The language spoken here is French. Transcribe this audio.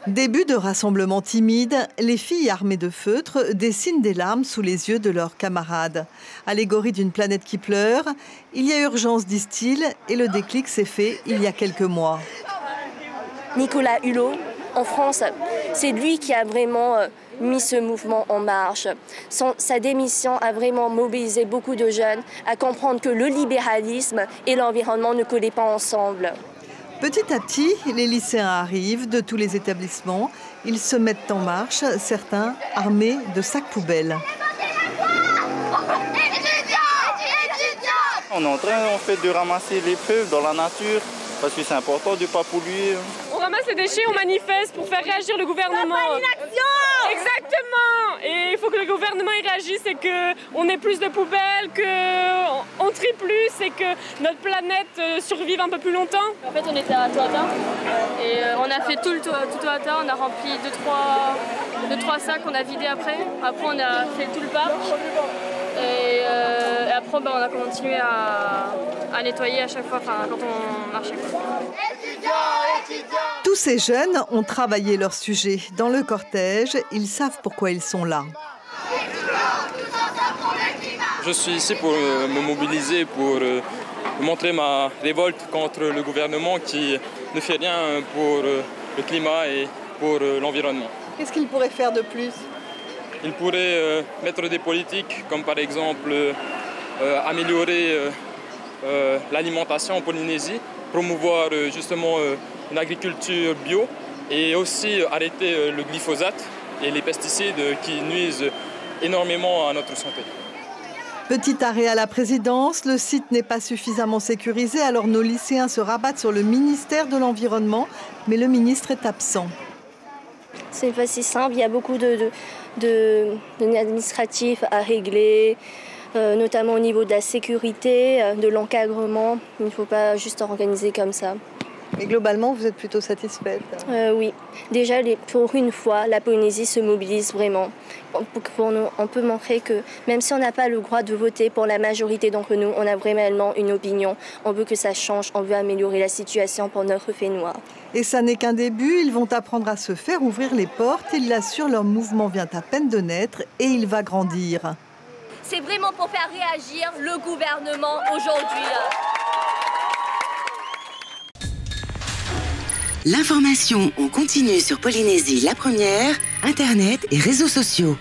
Début de rassemblement timide, les filles armées de feutres dessinent des larmes sous les yeux de leurs camarades. Allégorie d'une planète qui pleure, il y a urgence, disent-ils, et le déclic s'est fait il y a quelques mois. Nicolas Hulot, en France, c'est lui qui a vraiment mis ce mouvement en marche. Sa démission a vraiment mobilisé beaucoup de jeunes à comprendre que le libéralisme et l'environnement ne collaient pas ensemble. Petit à petit, les lycéens arrivent de tous les établissements. Ils se mettent en marche, certains armés de sacs poubelles. On est en train de ramasser les feuilles dans la nature parce que c'est important de ne pas polluer. On ramasse les déchets, on manifeste pour faire réagir le gouvernement. Exactement. Et il faut que le gouvernement y réagisse et qu'on ait plus de poubelles, qu'on trie plus et que notre planète survive un peu plus longtemps. En fait, on était à Toata et on a fait tout Toata. On a rempli 2-3 sacs qu'on a vidés après. Après, on a fait tout le parc. Et après, on a continué à nettoyer à chaque fois quand on marchait. Tous ces jeunes ont travaillé leur sujet. Dans le cortège, ils savent pourquoi ils sont là. Je suis ici pour me mobiliser, pour montrer ma révolte contre le gouvernement qui ne fait rien pour le climat et pour l'environnement. Qu'est-ce qu'ils pourraient faire de plus ? Il pourrait mettre des politiques comme par exemple améliorer l'alimentation en Polynésie, promouvoir justement une agriculture bio et aussi arrêter le glyphosate et les pesticides qui nuisent énormément à notre santé. Petit arrêt à la présidence, le site n'est pas suffisamment sécurisé, alors nos lycéens se rabattent sur le ministère de l'Environnement, mais le ministre est absent. C'est pas si simple, il y a beaucoup d'administratifs à régler, notamment au niveau de la sécurité, de l'encadrement. Il ne faut pas juste organiser comme ça. Et globalement, vous êtes plutôt satisfaite ? Oui. Déjà, pour une fois, la Polynésie se mobilise vraiment. On peut montrer que même si on n'a pas le droit de voter pour la majorité d'entre nous, on a vraiment une opinion. On veut que ça change, on veut améliorer la situation pour notre Fénois. Et ça n'est qu'un début, ils vont apprendre à se faire ouvrir les portes. Ils l'assurent, leur mouvement vient à peine de naître et il va grandir. C'est vraiment pour faire réagir le gouvernement aujourd'hui. L'information en continu sur Polynésie la première, Internet et réseaux sociaux.